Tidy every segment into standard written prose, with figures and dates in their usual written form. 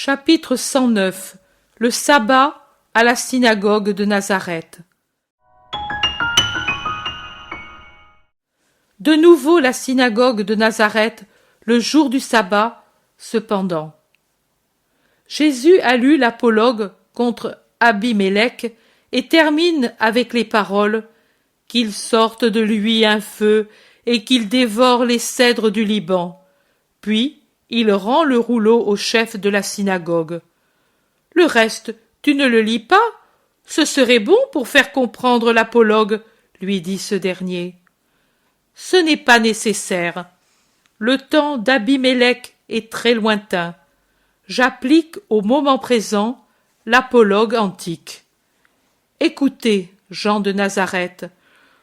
Chapitre 109. Le sabbat à la synagogue de Nazareth. De nouveau la synagogue de Nazareth, le jour du sabbat, cependant. Jésus a lu l'apologue contre Abimélec et termine avec les paroles « Qu'il sorte de lui un feu et qu'il dévore les cèdres du Liban ». Puis, il rend le rouleau au chef de la synagogue. « Le reste, tu ne le lis pas? Ce serait bon pour faire comprendre l'apologue, » lui dit ce dernier. « Ce n'est pas nécessaire. Le temps d'Abimélec est très lointain. J'applique au moment présent l'apologue antique. Écoutez, Jean de Nazareth,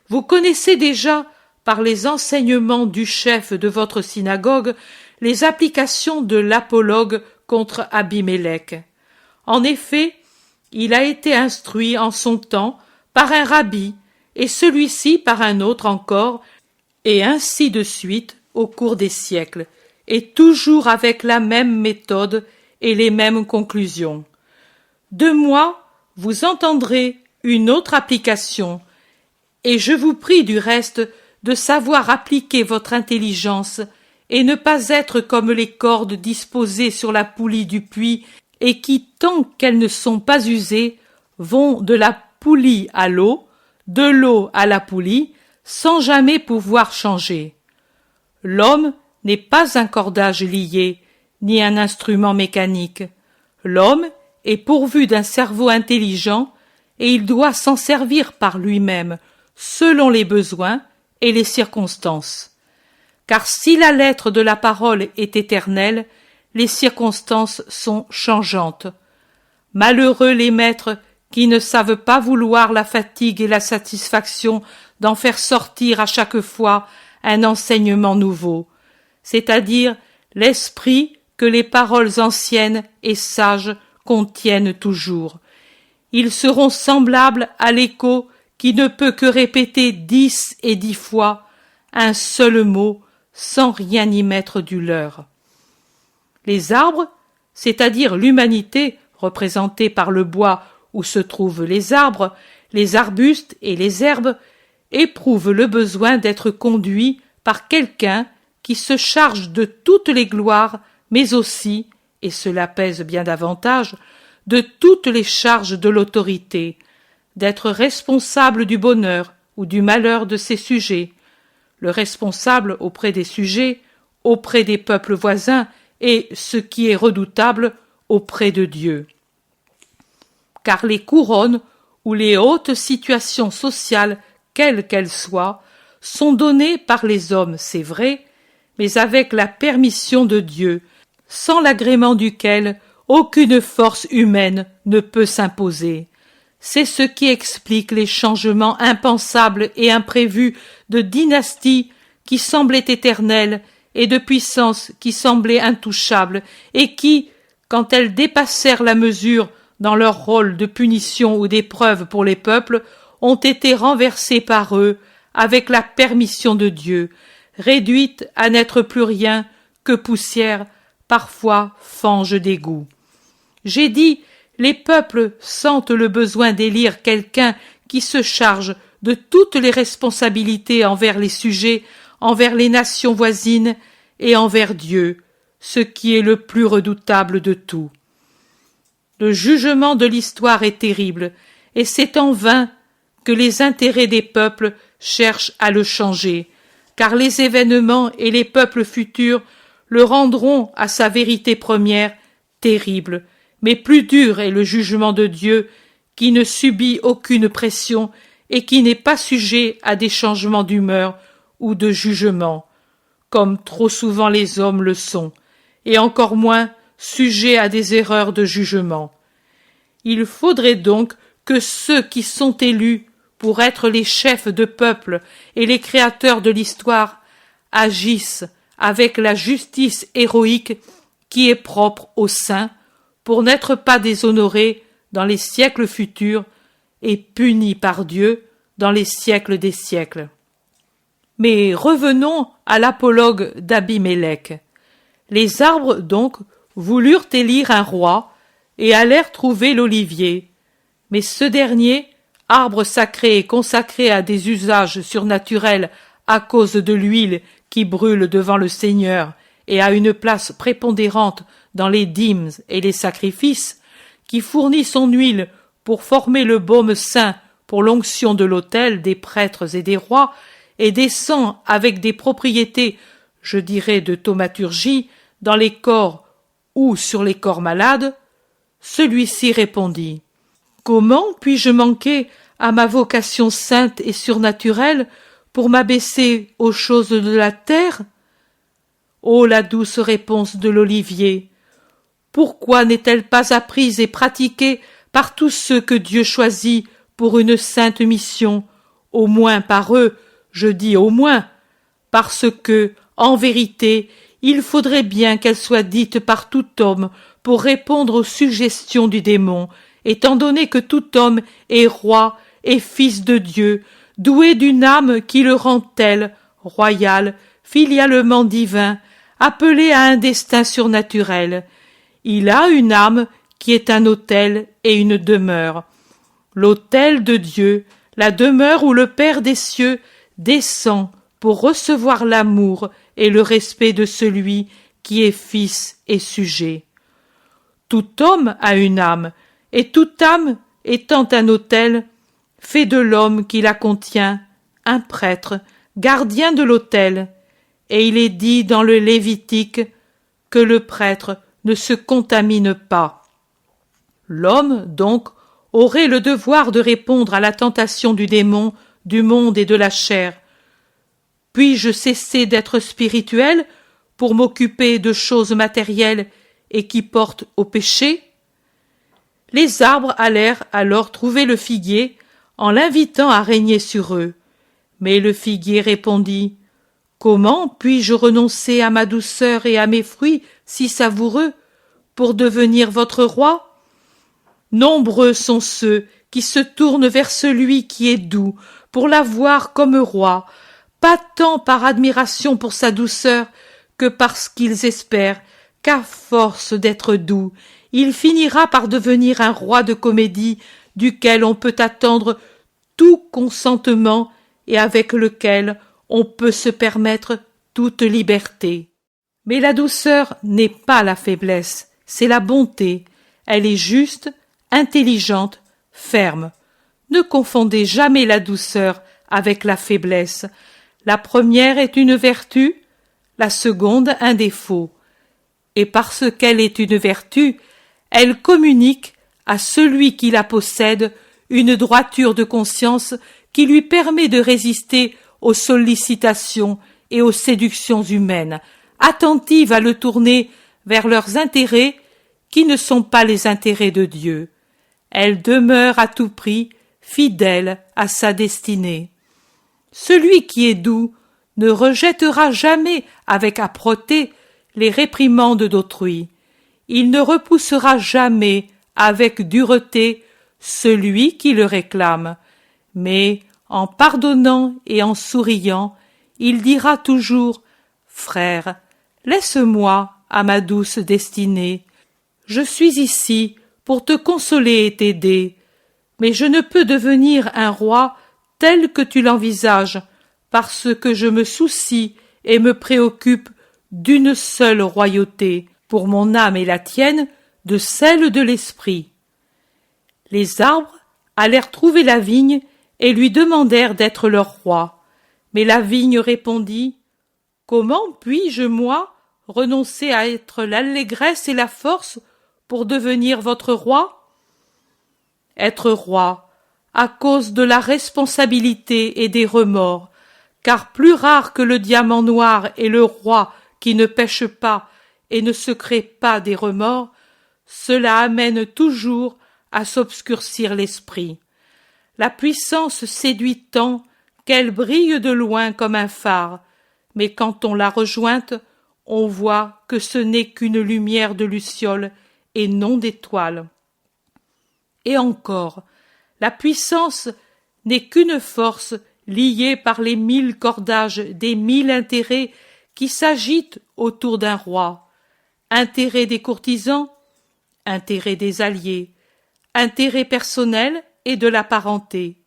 vous connaissez déjà, par les enseignements du chef de votre synagogue, les applications de l'apologue contre Abimélec. En effet, il a été instruit en son temps par un rabbi, et celui-ci par un autre encore, et ainsi de suite au cours des siècles, et toujours avec la même méthode et les mêmes conclusions. De moi, vous entendrez une autre application, et je vous prie du reste de savoir appliquer votre intelligence et ne pas être comme les cordes disposées sur la poulie du puits et qui, tant qu'elles ne sont pas usées, vont de la poulie à l'eau, de l'eau à la poulie, sans jamais pouvoir changer. L'homme n'est pas un cordage lié, ni un instrument mécanique. L'homme est pourvu d'un cerveau intelligent et il doit s'en servir par lui-même, selon les besoins et les circonstances. Car si la lettre de la parole est éternelle, les circonstances sont changeantes. Malheureux les maîtres qui ne savent pas vouloir la fatigue et la satisfaction d'en faire sortir à chaque fois un enseignement nouveau, c'est-à-dire l'esprit que les paroles anciennes et sages contiennent toujours. Ils seront semblables à l'écho qui ne peut que répéter 10 et 10 fois un seul mot sans rien y mettre du leur. Les arbres, c'est-à-dire l'humanité représentée par le bois où se trouvent les arbres, les arbustes et les herbes, éprouvent le besoin d'être conduits par quelqu'un qui se charge de toutes les gloires, mais aussi, et cela pèse bien davantage, de toutes les charges de l'autorité, d'être responsable du bonheur ou du malheur de ses sujets, le responsable auprès des sujets, auprès des peuples voisins et, ce qui est redoutable, auprès de Dieu. Car les couronnes ou les hautes situations sociales, quelles qu'elles soient, sont données par les hommes, c'est vrai, mais avec la permission de Dieu, sans l'agrément duquel aucune force humaine ne peut s'imposer. C'est ce qui explique les changements impensables et imprévus de dynasties qui semblaient éternelles et de puissances qui semblaient intouchables et qui, quand elles dépassèrent la mesure dans leur rôle de punition ou d'épreuve pour les peuples, ont été renversées par eux avec la permission de Dieu, réduites à n'être plus rien que poussière, parfois fange d'égout. J'ai dit, les peuples sentent le besoin d'élire quelqu'un qui se charge de toutes les responsabilités envers les sujets, envers les nations voisines et envers Dieu, ce qui est le plus redoutable de tout. Le jugement de l'histoire est terrible, et c'est en vain que les intérêts des peuples cherchent à le changer, car les événements et les peuples futurs le rendront à sa vérité première terrible, mais plus dur est le jugement de Dieu qui ne subit aucune pression et qui n'est pas sujet à des changements d'humeur ou de jugement, comme trop souvent les hommes le sont, et encore moins sujets à des erreurs de jugement. Il faudrait donc que ceux qui sont élus pour être les chefs de peuple et les créateurs de l'histoire agissent avec la justice héroïque qui est propre aux saints, pour n'être pas déshonorés dans les siècles futurs et punis par Dieu dans les siècles des siècles. Mais revenons à l'apologue d'Abimélec. Les arbres, donc, voulurent élire un roi et allèrent trouver l'olivier. Mais ce dernier, arbre sacré et consacré à des usages surnaturels à cause de l'huile qui brûle devant le Seigneur et a une place prépondérante dans les dîmes et les sacrifices, qui fournit son huile pour former le baume saint pour l'onction de l'autel des prêtres et des rois, et descend avec des propriétés, je dirais de thaumaturgie, dans les corps ou sur les corps malades, celui-ci répondit: Comment puis-je manquer à ma vocation sainte et surnaturelle pour m'abaisser aux choses de la terre? Ô la douce réponse de l'olivier! Pourquoi n'est-elle pas apprise et pratiquée par tous ceux que Dieu choisit pour une sainte mission, au moins par eux, je dis au moins, parce que, en vérité, il faudrait bien qu'elle soit dite par tout homme pour répondre aux suggestions du démon, étant donné que tout homme est roi et fils de Dieu, doué d'une âme qui le rend tel, royal, filialement divin, appelé à un destin surnaturel. Il a une âme qui est un autel et une demeure. L'autel de Dieu, la demeure où le Père des cieux descend pour recevoir l'amour et le respect de celui qui est fils et sujet. Tout homme a une âme, et toute âme étant un autel, fait de l'homme qui la contient un prêtre, gardien de l'autel, et il est dit dans le Lévitique que le prêtre ne se contamine pas. L'homme, donc, aurait le devoir de répondre à la tentation du démon, du monde et de la chair. Puis-je cesser d'être spirituel pour m'occuper de choses matérielles et qui portent au péché? Les arbres allèrent alors trouver le figuier en l'invitant à régner sur eux. Mais le figuier répondit: Comment puis-je renoncer à ma douceur et à mes fruits si savoureux pour devenir votre roi? Nombreux sont ceux qui se tournent vers celui qui est doux pour l'avoir comme roi, pas tant par admiration pour sa douceur que parce qu'ils espèrent qu'à force d'être doux, il finira par devenir un roi de comédie duquel on peut attendre tout consentement et avec lequel on peut se permettre toute liberté. Mais la douceur n'est pas la faiblesse, c'est la bonté. Elle est juste, intelligente, ferme. Ne confondez jamais la douceur avec la faiblesse. La première est une vertu, la seconde un défaut. Et parce qu'elle est une vertu, elle communique à celui qui la possède une droiture de conscience qui lui permet de résister aux sollicitations et aux séductions humaines, attentive à le tourner vers leurs intérêts qui ne sont pas les intérêts de Dieu. Elle demeure à tout prix fidèle à sa destinée. Celui qui est doux ne rejettera jamais avec âpreté les réprimandes d'autrui. Il ne repoussera jamais avec dureté celui qui le réclame, mais en pardonnant et en souriant, il dira toujours: Frère, laisse-moi à ma douce destinée. Je suis ici pour te consoler et t'aider, mais je ne peux devenir un roi tel que tu l'envisages, parce que je me soucie et me préoccupe d'une seule royauté, pour mon âme et la tienne, de celle de l'esprit. Les arbres allèrent trouver la vigne et lui demandèrent d'être leur roi. Mais la vigne répondit: Comment puis-je, moi, renoncer à être l'allégresse et la force pour devenir votre roi? Être roi, à cause de la responsabilité et des remords, car plus rare que le diamant noir est le roi qui ne pêche pas et ne se crée pas des remords, cela amène toujours à s'obscurcir l'esprit. La puissance séduit tant qu'elle brille de loin comme un phare, mais quand on l'a rejointe, on voit que ce n'est qu'une lumière de luciole et non d'étoile. Et encore, la puissance n'est qu'une force liée par les 1000 cordages des 1000 intérêts qui s'agitent autour d'un roi. intérêt des courtisans, intérêt des alliés, intérêt personnel et de la parenté.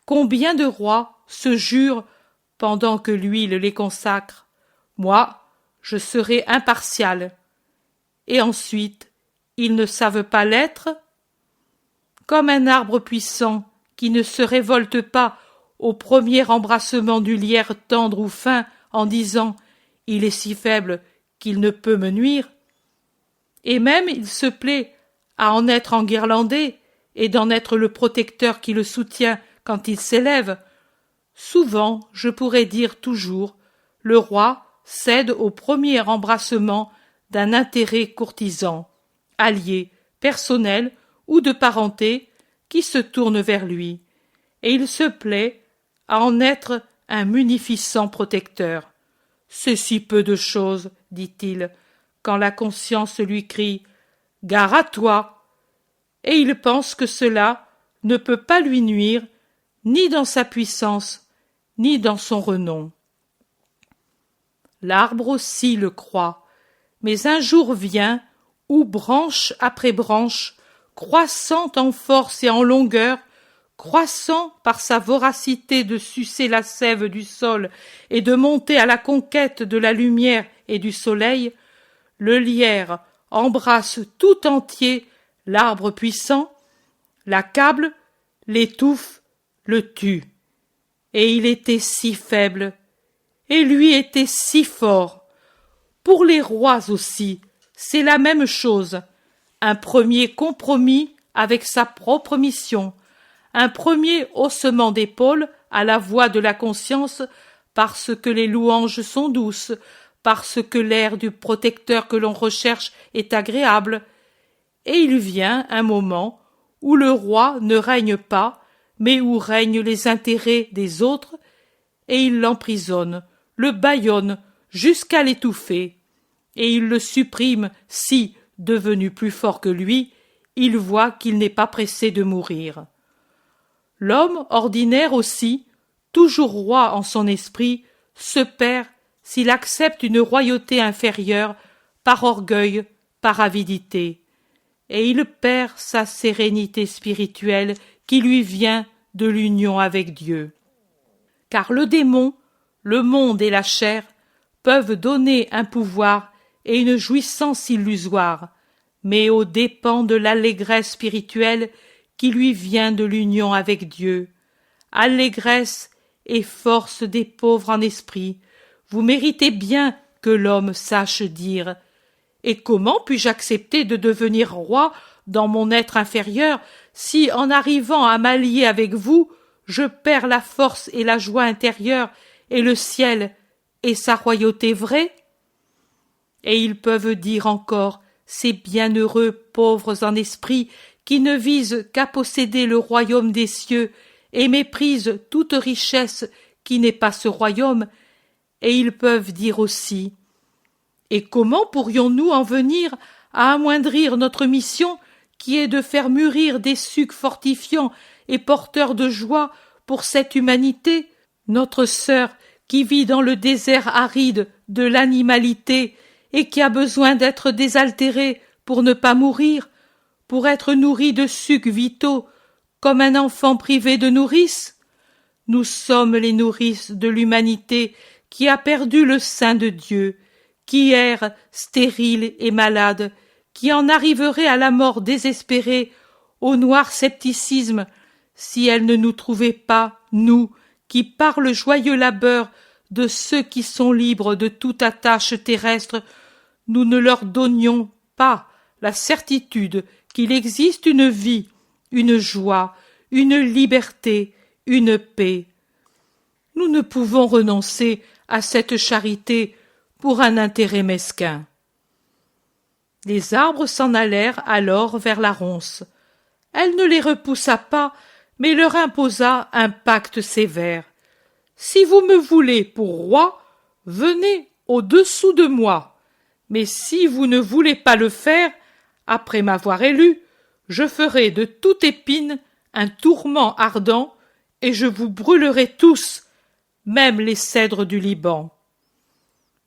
Combien de rois se jurent, pendant que l'huile les consacre, moi, je serai impartial. Et ensuite, ils ne savent pas l'être? Comme un arbre puissant qui ne se révolte pas au premier embrassement du lierre tendre ou fin en disant « il est si faible qu'il ne peut me nuire », et même il se plaît à en être enguirlandé et d'en être le protecteur qui le soutient quand il s'élève. Souvent, je pourrais dire toujours, le roi cède au premier embrassement d'un intérêt courtisan, allié, personnel ou de parenté qui se tourne vers lui, et il se plaît à en être un munificent protecteur. C'est si peu de chose, dit-il, quand la conscience lui crie « Gare à toi !» Et il pense que cela ne peut pas lui nuire, ni dans sa puissance, ni dans son renom. L'arbre aussi le croit, mais un jour vient où, branche après branche, croissant en force et en longueur, croissant par sa voracité de sucer la sève du sol et de monter à la conquête de la lumière et du soleil, le lierre embrasse tout entier l'arbre puissant, l'accable, l'étouffe, le tue. Et il était si faible, et lui était si fort. Pour les rois aussi, c'est la même chose. Un premier compromis avec sa propre mission, un premier haussement d'épaule à la voix de la conscience, parce que les louanges sont douces, parce que l'air du protecteur que l'on recherche est agréable. Et il vient un moment où le roi ne règne pas, mais où règnent les intérêts des autres, et il l'emprisonne, le bâillonne jusqu'à l'étouffer, et il le supprime si, devenu plus fort que lui, il voit qu'il n'est pas pressé de mourir. L'homme ordinaire aussi, toujours roi en son esprit, se perd s'il accepte une royauté inférieure par orgueil, par avidité, et il perd sa sérénité spirituelle qui lui vient de l'union avec Dieu. Car le démon, le monde et la chair peuvent donner un pouvoir et une jouissance illusoire, mais aux dépens de l'allégresse spirituelle qui lui vient de l'union avec Dieu. Allégresse et force des pauvres en esprit, vous méritez bien que l'homme sache dire « Et comment puis-je accepter de devenir roi dans mon être inférieur si, en arrivant à m'allier avec vous, je perds la force et la joie intérieure et le ciel et sa royauté vraie ?» Et ils peuvent dire encore, ces bienheureux pauvres en esprit qui ne visent qu'à posséder le royaume des cieux et méprisent toute richesse qui n'est pas ce royaume, et ils peuvent dire aussi « Et comment pourrions-nous en venir à amoindrir notre mission qui est de faire mûrir des sucs fortifiants et porteurs de joie pour cette humanité, notre sœur qui vit dans le désert aride de l'animalité et qui a besoin d'être désaltérée pour ne pas mourir, pour être nourrie de sucs vitaux, comme un enfant privé de nourrice? Nous sommes les nourrices de l'humanité qui a perdu le sein de Dieu, qui erre stérile et malade, qui en arriverait à la mort désespérée, au noir scepticisme, si elle ne nous trouvait pas, nous, qui par le joyeux labeur de ceux qui sont libres de toute attache terrestre, nous ne leur donnions pas la certitude qu'il existe une vie, une joie, une liberté, une paix. Nous ne pouvons renoncer à cette charité pour un intérêt mesquin. Les arbres s'en allèrent alors vers la ronce. Elle ne les repoussa pas, mais leur imposa un pacte sévère. Si vous me voulez pour roi, venez au-dessous de moi. Mais si vous ne voulez pas le faire, après m'avoir élu, je ferai de toute épine un tourment ardent, et je vous brûlerai tous, même les cèdres du Liban.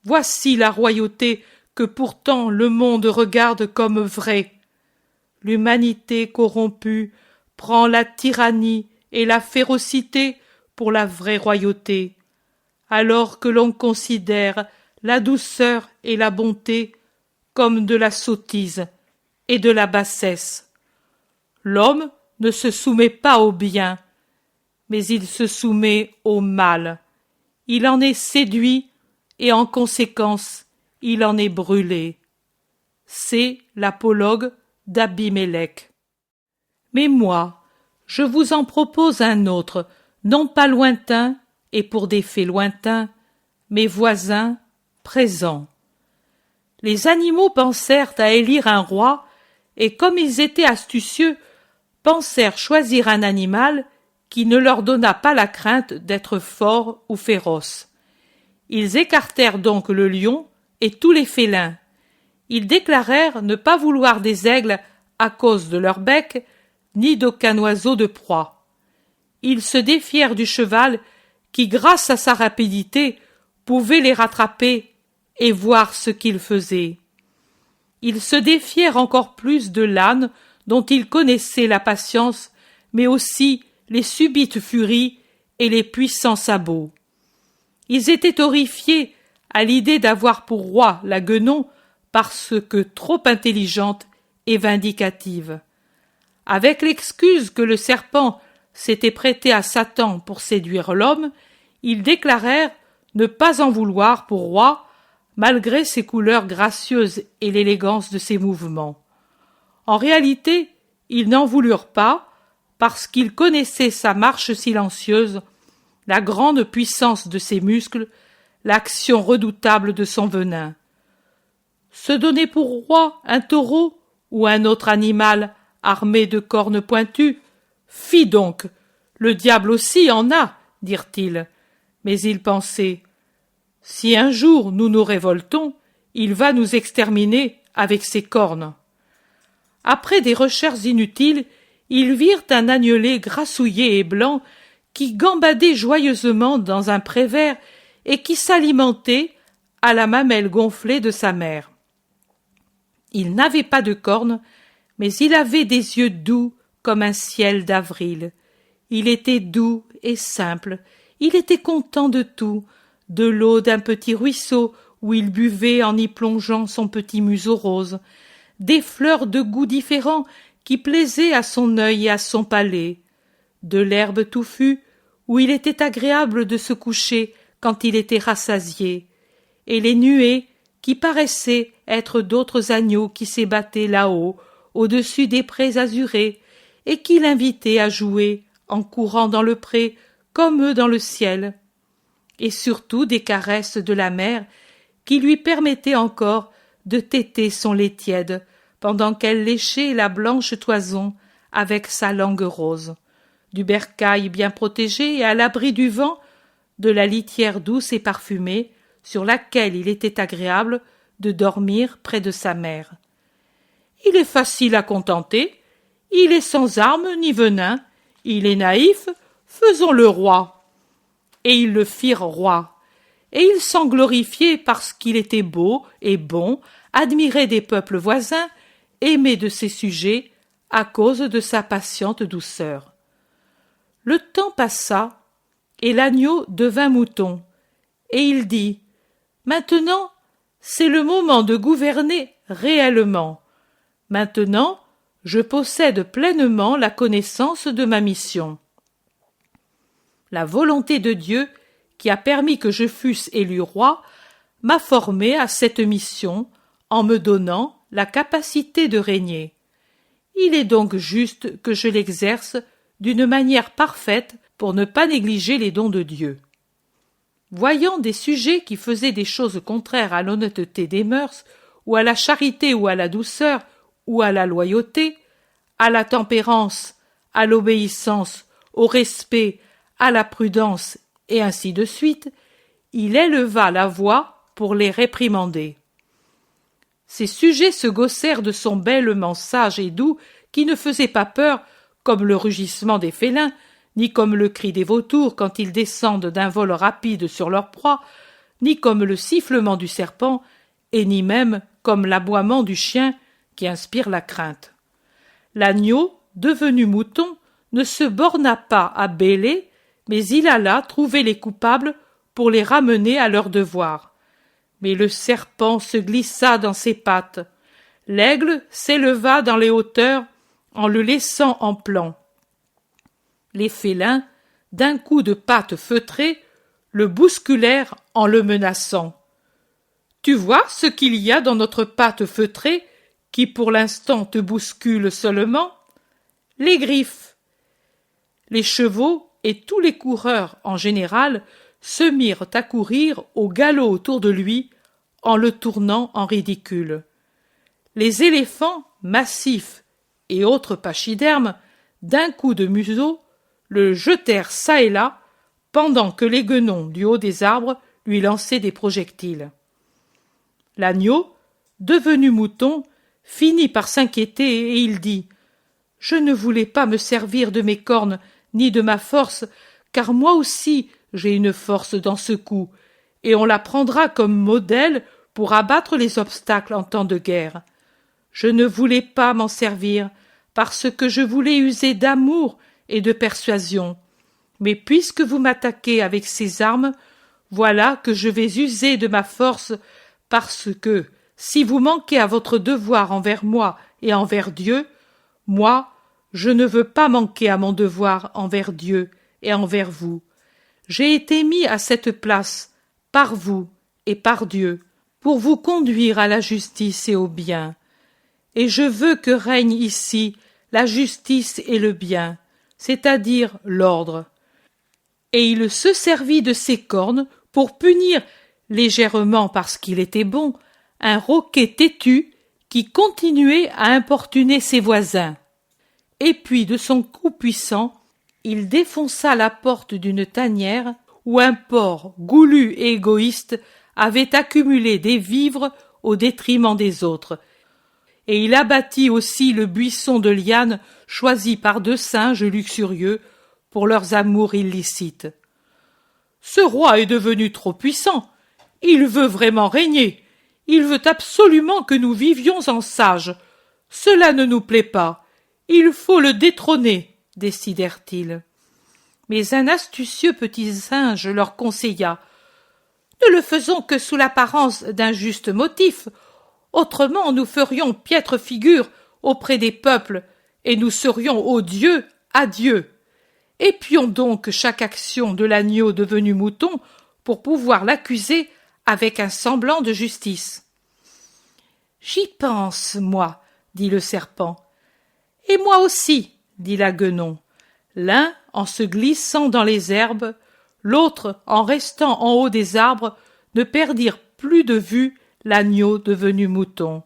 Voici la royauté que pourtant le monde regarde comme vrai. L'humanité corrompue prend la tyrannie et la férocité pour la vraie royauté, alors que l'on considère la douceur et la bonté comme de la sottise et de la bassesse. L'homme ne se soumet pas au bien, mais il se soumet au mal. Il en est séduit et en conséquence, il en est brûlé. C'est l'apologue d'Abimélec. Mais moi, je vous en propose un autre, non pas lointain et pour des faits lointains, mais voisins, présents. Les animaux pensèrent à élire un roi, et comme ils étaient astucieux, pensèrent choisir un animal qui ne leur donnât pas la crainte d'être fort ou féroce. Ils écartèrent donc le lion et tous les félins. Ils déclarèrent ne pas vouloir des aigles à cause de leur bec, ni d'aucun oiseau de proie. Ils se défièrent du cheval qui, grâce à sa rapidité, pouvait les rattraper et voir ce qu'il faisait. Ils se défièrent encore plus de l'âne dont ils connaissaient la patience, mais aussi les subites furies et les puissants sabots. Ils étaient horrifiés à l'idée d'avoir pour roi la guenon parce que trop intelligente et vindicative. Avec l'excuse que le serpent s'était prêté à Satan pour séduire l'homme, ils déclarèrent ne pas en vouloir pour roi, malgré ses couleurs gracieuses et l'élégance de ses mouvements. En réalité, ils n'en voulurent pas, parce qu'ils connaissaient sa marche silencieuse, la grande puissance de ses muscles, l'action redoutable de son venin. Se donner pour roi un taureau ou un autre animal armé de cornes pointues, fi donc, le diable aussi en a, dirent-ils. Mais ils pensaient, si un jour nous nous révoltons, il va nous exterminer avec ses cornes. Après des recherches inutiles, ils virent un agnelet grassouillé et blanc qui gambadait joyeusement dans un pré vert et qui s'alimentait à la mamelle gonflée de sa mère. Il n'avait pas de cornes, mais il avait des yeux doux comme un ciel d'avril. Il était doux et simple, il était content de tout, de l'eau d'un petit ruisseau où il buvait en y plongeant son petit museau rose, des fleurs de goûts différents qui plaisaient à son œil et à son palais, de l'herbe touffue où il était agréable de se coucher quand il était rassasié, et les nuées qui paraissaient être d'autres agneaux qui s'ébattaient là-haut, au-dessus des prés azurés, et qui l'invitaient à jouer en courant dans le pré comme eux dans le ciel, et surtout des caresses de la mère qui lui permettaient encore de téter son lait tiède pendant qu'elle léchait la blanche toison avec sa langue rose, du bercail bien protégé et à l'abri du vent, de la litière douce et parfumée sur laquelle il était agréable de dormir près de sa mère. Il est facile à contenter, il est sans armes ni venin, il est naïf, faisons-le roi. Et ils le firent roi, et il s'en glorifiait parce qu'il était beau et bon, admiré des peuples voisins, aimé de ses sujets, à cause de sa patiente douceur. Le temps passa, et l'agneau devint mouton, et il dit « Maintenant, c'est le moment de gouverner réellement. Maintenant, je possède pleinement la connaissance de ma mission. » La volonté de Dieu, qui a permis que je fusse élu roi, m'a formé à cette mission en me donnant la capacité de régner. Il est donc juste que je l'exerce d'une manière parfaite pour ne pas négliger les dons de Dieu. Voyant des sujets qui faisaient des choses contraires à l'honnêteté des mœurs, ou à la charité ou à la douceur, ou à la loyauté, à la tempérance, à l'obéissance, au respect, à la prudence, et ainsi de suite, il éleva la voix pour les réprimander. Ces sujets se gaussèrent de son bêlement sage et doux qui ne faisait pas peur, comme le rugissement des félins, ni comme le cri des vautours quand ils descendent d'un vol rapide sur leur proie, ni comme le sifflement du serpent, et ni même comme l'aboiement du chien qui inspire la crainte. L'agneau, devenu mouton, ne se borna pas à bêler, mais il alla trouver les coupables pour les ramener à leur devoir. Mais le serpent se glissa dans ses pattes. L'aigle s'éleva dans les hauteurs en le laissant en plan. Les félins, d'un coup de patte feutrée, le bousculèrent en le menaçant. « Tu vois ce qu'il y a dans notre patte feutrée qui pour l'instant te bouscule seulement ? Les griffes. » Les chevaux et tous les coureurs en général se mirent à courir au galop autour de lui en le tournant en ridicule. Les éléphants massifs et autres pachydermes, d'un coup de museau, le jetèrent çà et là, pendant que les guenons du haut des arbres lui lançaient des projectiles. L'agneau, devenu mouton, finit par s'inquiéter et il dit « Je ne voulais pas me servir de mes cornes ni de ma force, car moi aussi j'ai une force dans ce coup, et on la prendra comme modèle pour abattre les obstacles en temps de guerre. Je ne voulais pas m'en servir, parce que je voulais user d'amour et de persuasion. Mais puisque vous m'attaquez avec ces armes, voilà que je vais user de ma force, parce que, si vous manquez à votre devoir envers moi et envers Dieu, moi, je ne veux pas manquer à mon devoir envers Dieu et envers vous. J'ai été mis à cette place, par vous et par Dieu, pour vous conduire à la justice et au bien. Et je veux que règne ici la justice et le bien, c'est-à-dire l'ordre. » Et il se servit de ses cornes pour punir, légèrement parce qu'il était bon, un roquet têtu qui continuait à importuner ses voisins. Et puis, de son coup puissant, il défonça la porte d'une tanière où un porc goulu et égoïste avait accumulé des vivres au détriment des autres, et il abattit aussi le buisson de lianes choisi par deux singes luxurieux pour leurs amours illicites. Ce roi est devenu trop puissant. Il veut vraiment régner. Il veut absolument que nous vivions en sages. Cela ne nous plaît pas. Il faut le détrôner, décidèrent-ils. Mais un astucieux petit singe leur conseilla. Ne le faisons que sous l'apparence d'un juste motif. Autrement nous ferions piètre figure auprès des peuples, et nous serions odieux à Dieu. Épions donc chaque action de l'agneau devenu mouton pour pouvoir l'accuser avec un semblant de justice. « J'y pense, moi, » dit le serpent. « Et moi aussi, » dit la guenon. L'un en se glissant dans les herbes, l'autre en restant en haut des arbres, ne perdirent plus de vue l'agneau devenu mouton.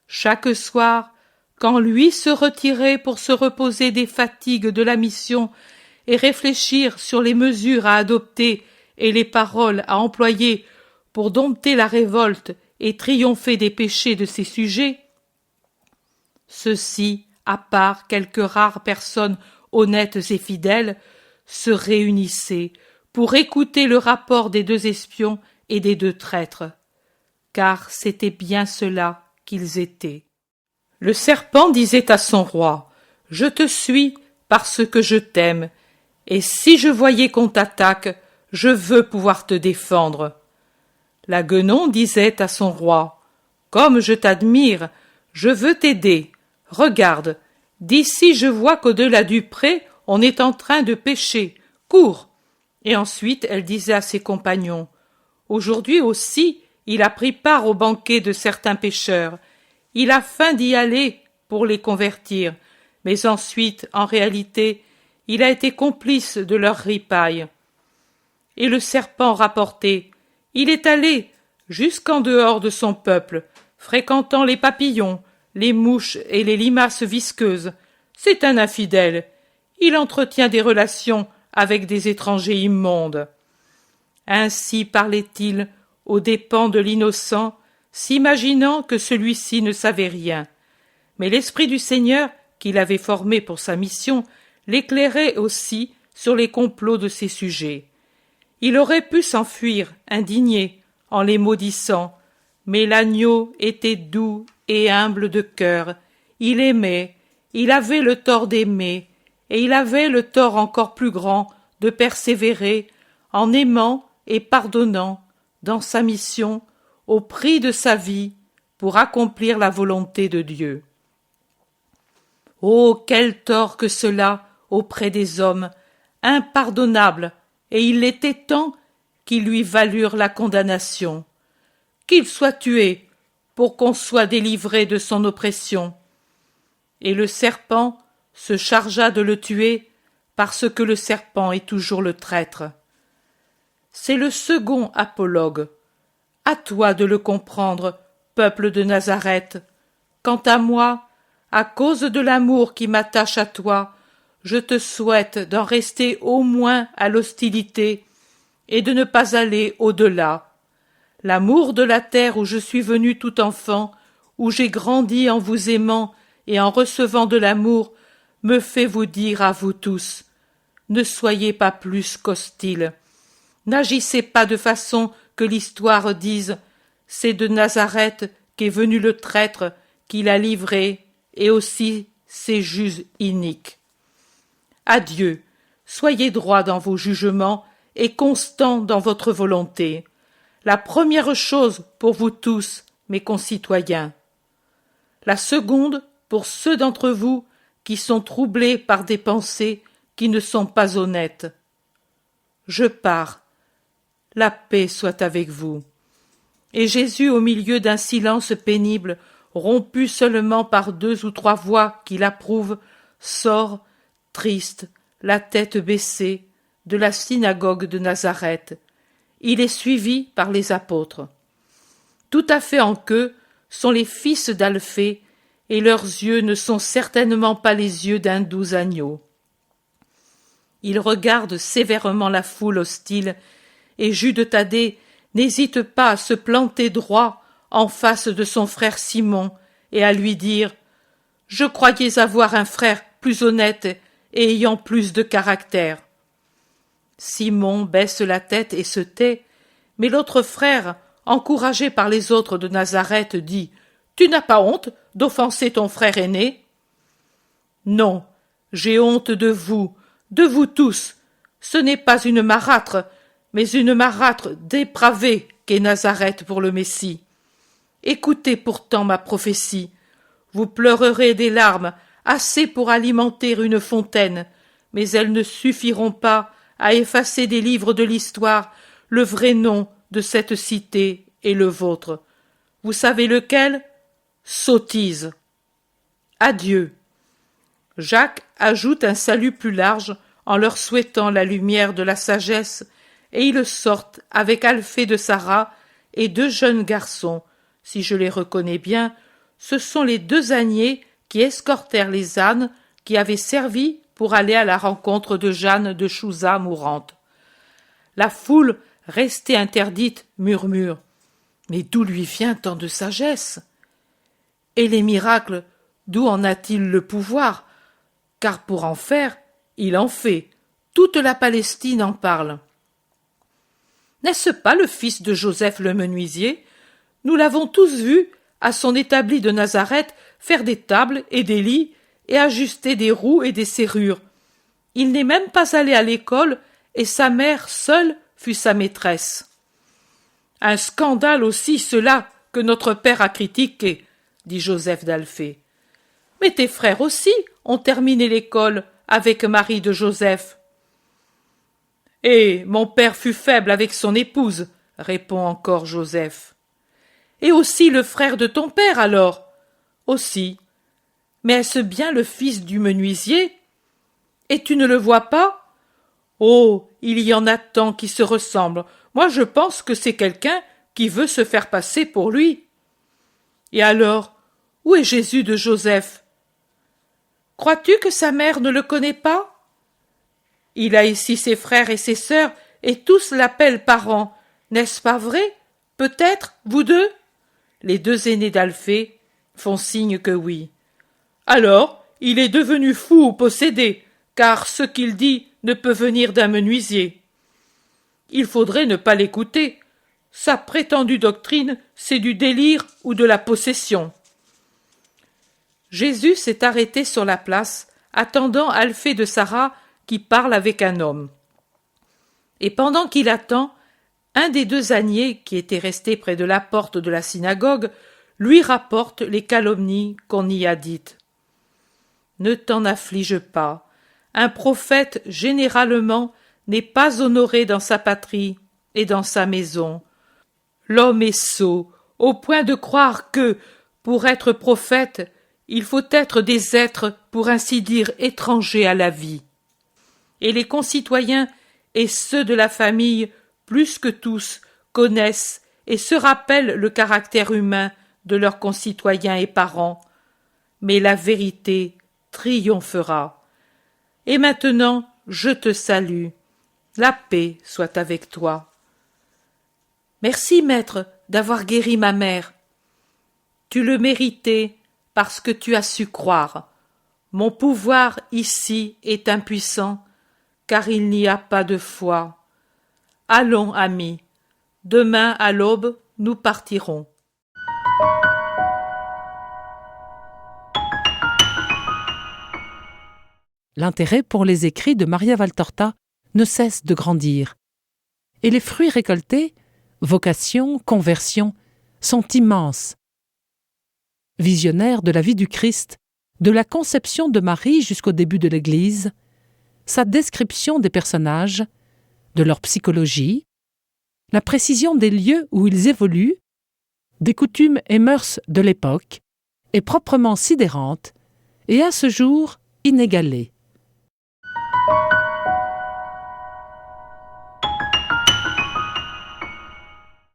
Chaque soir, quand lui se retirait pour se reposer des fatigues de la mission et réfléchir sur les mesures à adopter et les paroles à employer pour dompter la révolte et triompher des péchés de ses sujets, ceux-ci, à part quelques rares personnes honnêtes et fidèles, se réunissaient pour écouter le rapport des deux espions et des deux traîtres. Car c'était bien cela qu'ils étaient. Le serpent disait à son roi, « Je te suis parce que je t'aime, et si je voyais qu'on t'attaque, je veux pouvoir te défendre. » La guenon disait à son roi, « Comme je t'admire, je veux t'aider. Regarde, d'ici je vois qu'au-delà du pré, on est en train de pêcher. Cours !» Et ensuite elle disait à ses compagnons, « Aujourd'hui aussi, il a pris part au banquet de certains pêcheurs. Il a faim d'y aller pour les convertir, mais ensuite, en réalité, il a été complice de leur ripaille. » Et le serpent rapportait, « Il est allé jusqu'en dehors de son peuple, fréquentant les papillons, les mouches et les limaces visqueuses. C'est un infidèle. Il entretient des relations avec des étrangers immondes. » Ainsi parlait-il aux dépens de l'innocent, s'imaginant que celui-ci ne savait rien. Mais l'Esprit du Seigneur, qu'il avait formé pour sa mission, l'éclairait aussi sur les complots de ses sujets. Il aurait pu s'enfuir, indigné, en les maudissant, Mais l'agneau était doux et humble de cœur. Il aimait, il avait le tort d'aimer, et il avait le tort encore plus grand de persévérer en aimant et pardonnant dans sa mission au prix de sa vie pour accomplir la volonté de Dieu. Oh, quel tort que cela auprès des hommes, impardonnable, et il l'était tant qu'ils lui valurent la condamnation. Qu'il soit tué pour qu'on soit délivré de son oppression. Et le serpent se chargea de le tuer parce que le serpent est toujours le traître. C'est le second apologue. À toi de le comprendre, peuple de Nazareth. Quant à moi, à cause de l'amour qui m'attache à toi, je te souhaite d'en rester au moins à l'hostilité et de ne pas aller au-delà. L'amour de la terre où je suis venu tout enfant, où j'ai grandi en vous aimant et en recevant de l'amour, me fait vous dire à vous tous, ne soyez pas plus qu'hostiles. N'agissez pas de façon que l'histoire dise, c'est de Nazareth qu'est venu le traître qui l'a livré, et aussi ses juges iniques. Adieu, soyez droits dans vos jugements et constants dans votre volonté. La première chose pour vous tous, mes concitoyens. La seconde pour ceux d'entre vous qui sont troublés par des pensées qui ne sont pas honnêtes. Je pars. La paix soit avec vous. Et Jésus, au milieu d'un silence pénible, rompu seulement par 2 ou 3 voix qui l'approuvent, sort, triste, la tête baissée, de la synagogue de Nazareth. Il est suivi par les apôtres. Tout à fait en queue sont les fils d'Alphée, et leurs yeux ne sont certainement pas les yeux d'un doux agneau. Ils regardent sévèrement la foule hostile, et Jude Thaddée n'hésite pas à se planter droit en face de son frère Simon et à lui dire « Je croyais avoir un frère plus honnête et ayant plus de caractère. » Simon baisse la tête et se tait, mais l'autre frère, encouragé par les autres de Nazareth, dit « Tu n'as pas honte d'offenser ton frère aîné ?» « Non, j'ai honte de vous tous. Ce n'est pas une marâtre, mais une marâtre dépravée qu'est Nazareth pour le Messie. Écoutez pourtant ma prophétie. Vous pleurerez des larmes, assez pour alimenter une fontaine, mais elles ne suffiront pas à effacer des livres de l'histoire le vrai nom de cette cité et le vôtre. Vous savez lequel? Sottise. Adieu. Jacques ajoute un salut plus large en leur souhaitant la lumière de la sagesse, et ils sortent avec Alphée de Sarah et 2 jeunes garçons. Si je les reconnais bien, ce sont les 2 âniers qui escortèrent les ânes qui avaient servi pour aller à la rencontre de Jeanne de Chouza mourante. La foule, restée interdite, murmure « Mais d'où lui vient tant de sagesse? Et les miracles, d'où en a-t-il le pouvoir? Car pour en faire, il en fait. Toute la Palestine en parle. » N'est-ce pas le fils de Joseph le menuisier? Nous l'avons tous vu, à son établi de Nazareth, faire des tables et des lits et ajuster des roues et des serrures. Il n'est même pas allé à l'école et sa mère seule fut sa maîtresse. Un scandale aussi cela que notre père a critiqué, dit Joseph d'Alphée. Mais tes frères aussi ont terminé l'école avec Marie de Joseph. Et mon père fut faible avec son épouse, répond encore Joseph. Et aussi le frère de ton père alors? Aussi. Mais est-ce bien le fils du menuisier? Et tu ne le vois pas? Oh, il y en a tant qui se ressemblent. Moi je pense que c'est quelqu'un qui veut se faire passer pour lui. Et alors, où est Jésus de Joseph? Crois-tu que sa mère ne le connaît pas? Il a ici ses frères et ses sœurs, et tous l'appellent parent. N'est-ce pas vrai? Peut-être, vous 2? Les 2 aînés d'Alphée font signe que oui. Alors, il est devenu fou ou possédé, car ce qu'il dit ne peut venir d'un menuisier. Il faudrait ne pas l'écouter. Sa prétendue doctrine, c'est du délire ou de la possession. Jésus s'est arrêté sur la place, attendant Alphée de Sarah qui parle avec un homme. Et pendant qu'il attend, un des deux âniers qui était resté près de la porte de la synagogue lui rapporte les calomnies qu'on y a dites. Ne t'en afflige pas. Un prophète, généralement, n'est pas honoré dans sa patrie et dans sa maison. L'homme est sot, au point de croire que, pour être prophète, il faut être des êtres, pour ainsi dire, étrangers à la vie. Et les concitoyens et ceux de la famille, plus que tous, connaissent et se rappellent le caractère humain de leurs concitoyens et parents. Mais la vérité triomphera. Et maintenant, je te salue. La paix soit avec toi. Merci, maître, d'avoir guéri ma mère. Tu le méritais parce que tu as su croire. Mon pouvoir ici est impuissant, car il n'y a pas de foi. Allons, amis, demain à l'aube, nous partirons. L'intérêt pour les écrits de Maria Valtorta ne cesse de grandir. Et les fruits récoltés, vocation, conversion, sont immenses. Visionnaire de la vie du Christ, de la conception de Marie jusqu'au début de l'Église, sa description des personnages, de leur psychologie, la précision des lieux où ils évoluent, des coutumes et mœurs de l'époque, est proprement sidérante et à ce jour inégalée.